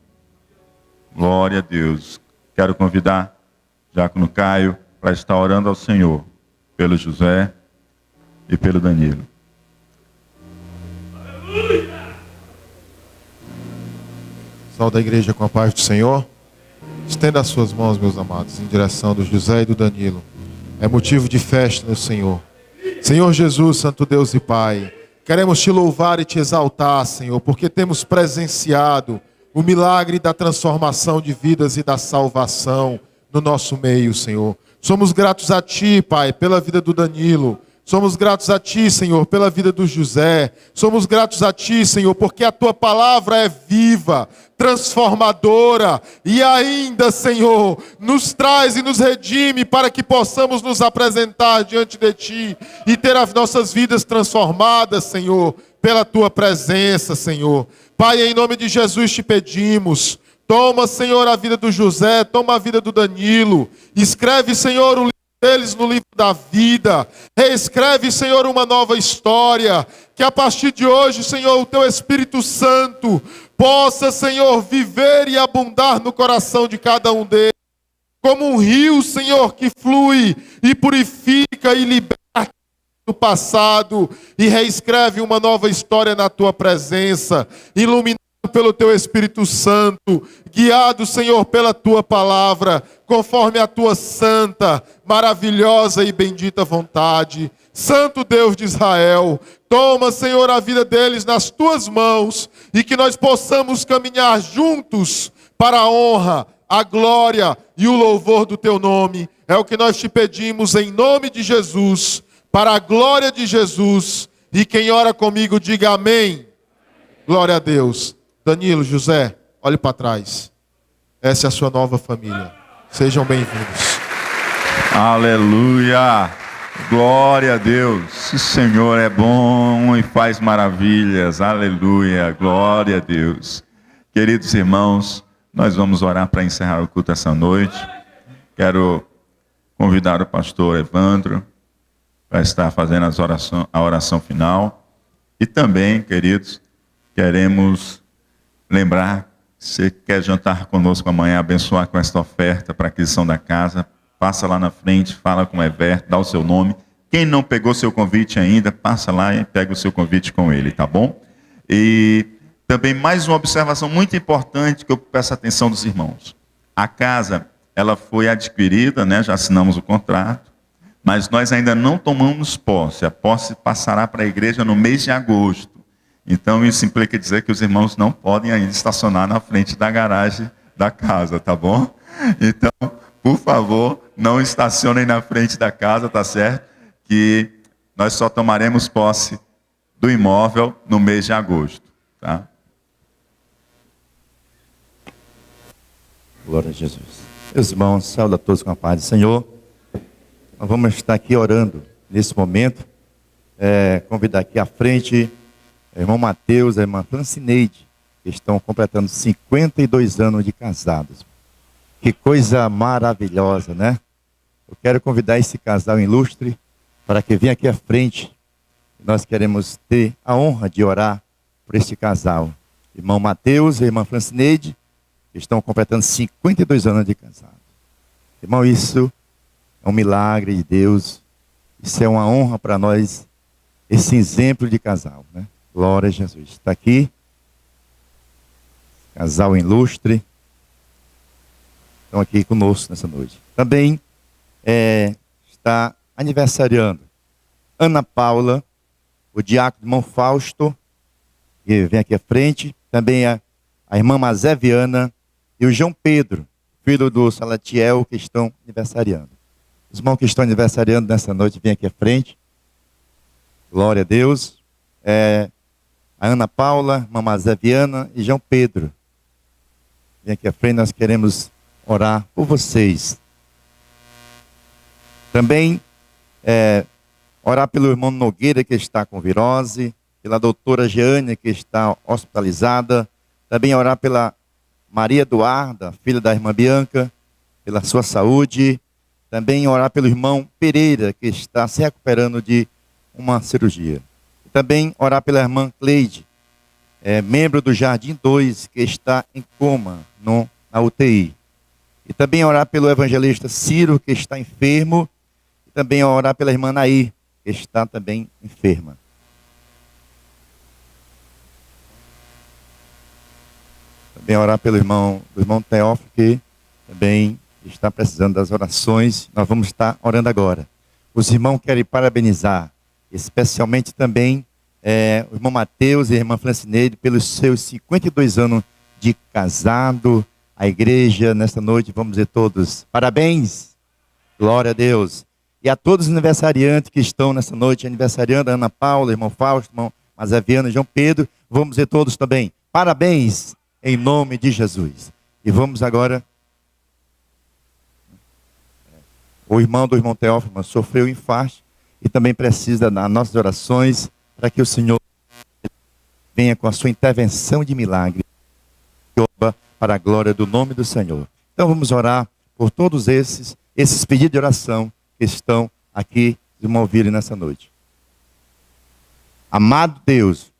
[SPEAKER 1] Glória a Deus. Quero convidar Diácono Caio para estar orando ao Senhor pelo José e pelo Danilo.
[SPEAKER 2] Saúde a igreja com a paz do Senhor. Estenda as suas mãos, meus amados, em direção do José e do Danilo. É motivo de festa no Senhor. Senhor Jesus, Santo Deus e Pai, queremos te louvar e te exaltar, Senhor, porque temos presenciado o milagre da transformação de vidas e da salvação no nosso meio, Senhor. Somos gratos a Ti, Pai, pela vida do Danilo. Somos gratos a Ti, Senhor, pela vida do José. Somos gratos a Ti, Senhor, porque a Tua palavra é viva, transformadora e ainda, Senhor, nos traz e nos redime para que possamos nos apresentar diante de Ti e ter as nossas vidas transformadas, Senhor, pela Tua presença, Senhor. Pai, em nome de Jesus te pedimos, toma, Senhor, a vida do José, toma a vida do Danilo, escreve, Senhor, o livro deles no livro da vida, reescreve, Senhor, uma nova história, que a partir de hoje, Senhor, o Teu Espírito Santo possa, Senhor, viver e abundar no coração de cada um deles, como um rio, Senhor, que flui e purifica e liberta do passado e reescreve uma nova história na Tua presença, iluminado pelo Teu Espírito Santo, guiado, Senhor, pela Tua palavra, conforme a Tua santa, maravilhosa e bendita vontade. Santo Deus de Israel, toma, Senhor, a vida deles nas Tuas mãos e que nós possamos caminhar juntos para a honra, a glória e o louvor do Teu nome. É o que nós te pedimos em nome de Jesus, para a glória de Jesus. E quem ora comigo, diga amém. Glória a Deus. Danilo, José, olhe para trás. Essa é a sua nova família. Sejam bem-vindos.
[SPEAKER 1] Aleluia. Glória a Deus. O Senhor é bom e faz maravilhas. Aleluia. Glória a Deus. Queridos irmãos, nós vamos orar para encerrar o culto essa noite. Quero convidar o pastor Evandro para estar fazendo a oração final. E também, queridos, queremos lembrar, se você quer jantar conosco amanhã, abençoar com esta oferta para a aquisição da casa, passa lá na frente, fala com o Everto, dá o seu nome. Quem não pegou seu convite ainda, passa lá e pega o seu convite com ele, tá bom? E também mais uma observação muito importante que eu peço a atenção dos irmãos. A casa, ela foi adquirida, né? Já assinamos o contrato, mas nós ainda não tomamos posse. A posse passará para a igreja no mês de agosto. Então isso implica dizer que os irmãos não podem ainda estacionar na frente da garagem da casa, tá bom? Então, por favor, não estacionem na frente da casa, tá certo? Que nós só tomaremos posse do imóvel no mês de agosto, tá?
[SPEAKER 4] Glória a Jesus. Meus irmãos, saúde a todos com a paz do Senhor. Nós vamos estar aqui orando nesse momento. Convidar aqui à frente o irmão Mateus, a irmã Francineide, que estão completando 52 anos de casados. Que coisa maravilhosa, né? Eu quero convidar esse casal ilustre para que venha aqui à frente. Nós queremos ter a honra de orar por este casal. Irmão Mateus e irmã Francineide, que estão completando 52 anos de casado. Irmão, isso é um milagre de Deus. Isso é uma honra para nós, esse exemplo de casal, né? Glória a Jesus. Está aqui, casal ilustre, estão aqui conosco nessa noite. Também está aniversariando Ana Paula, o diácono irmão Fausto, que vem aqui à frente. Também a irmã Mazé Viana e o João Pedro, filho do Salatiel, que estão aniversariando. Os irmãos que estão aniversariando nessa noite, vêm aqui à frente. Glória a Deus. A Ana Paula, a irmã Mazé Viana e João Pedro. Vem aqui à frente, nós queremos orar por vocês. Também orar pelo irmão Nogueira, que está com virose, pela doutora Jeane, que está hospitalizada. Também orar pela Maria Eduarda, filha da irmã Bianca, pela sua saúde. Também orar pelo irmão Pereira, que está se recuperando de uma cirurgia. E também orar pela irmã Cleide, membro do Jardim 2, que está em coma na UTI. E também orar pelo evangelista Ciro, que está enfermo. E também orar pela irmã Nair, que está também enferma. Também orar pelo irmão Teófilo, que também está precisando das orações. Nós vamos estar orando agora. Os irmãos querem parabenizar, especialmente também o irmão Mateus e a irmã Francineide, pelos seus 52 anos de casado. A igreja, nesta noite, vamos dizer todos, parabéns, glória a Deus. E a todos os aniversariantes que estão nessa noite aniversariando, a Ana Paula, irmão Fausto, irmão Mazé Viana, João Pedro, vamos dizer todos também, parabéns, em nome de Jesus. E vamos agora, o irmão do irmão Teófilo sofreu um infarto e também precisa das nossas orações para que o Senhor venha com a sua intervenção de milagre para a glória do nome do Senhor. Então vamos orar por todos esses pedidos de oração que estão aqui de ouvirem nessa noite. Amado Deus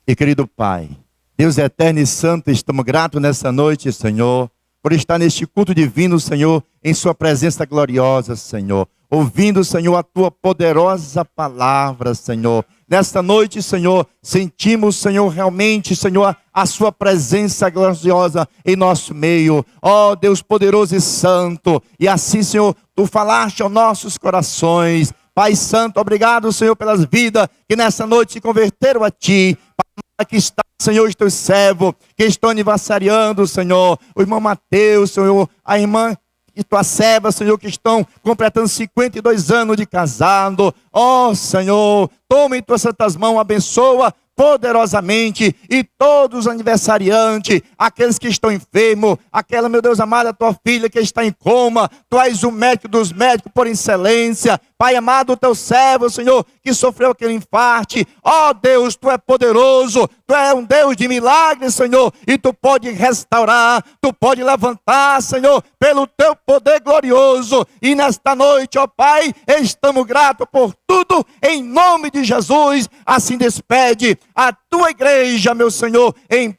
[SPEAKER 4] e querido Pai, Deus eterno e santo, estamos gratos nessa noite, Senhor, por estar neste culto divino, Senhor, em sua presença gloriosa, Senhor. Ouvindo, Senhor, a tua poderosa palavra, Senhor. Nesta noite, Senhor, sentimos, Senhor, realmente, Senhor, a sua presença gloriosa em nosso meio. Ó Deus poderoso e santo. E assim, Senhor, tu falaste aos nossos corações. Pai Santo, obrigado, Senhor, pelas vidas que nessa noite se converteram a Ti. Aqui está, Senhor, os teus servos que estão aniversariando, Senhor. O irmão Mateus, Senhor, a irmã e tua serva, Senhor, que estão completando 52 anos de casado. Ó Senhor, toma em tuas santas mãos, abençoa poderosamente, e todos os aniversariantes, aqueles que estão enfermos, aquela, meu Deus amado, a tua filha que está em coma, tu és o médico dos médicos por excelência. Pai amado, o teu servo, Senhor, que sofreu aquele infarte, ó Deus, tu é poderoso, tu é um Deus de milagres, Senhor, e tu pode restaurar, tu pode levantar, Senhor, pelo teu poder glorioso. E nesta noite, ó Pai, estamos gratos por tudo, em nome de Jesus. Assim despede a tua igreja, meu Senhor, em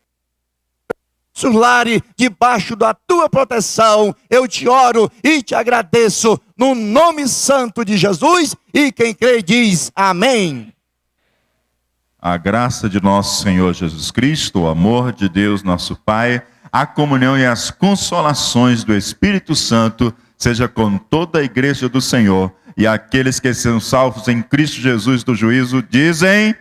[SPEAKER 4] lares, debaixo da tua proteção. Eu te oro e te agradeço no nome santo de Jesus, e quem crê diz amém.
[SPEAKER 1] A graça de nosso Senhor Jesus Cristo, o amor de Deus nosso Pai, a comunhão e as consolações do Espírito Santo seja com toda a igreja do Senhor, e aqueles que são salvos em Cristo Jesus do juízo dizem...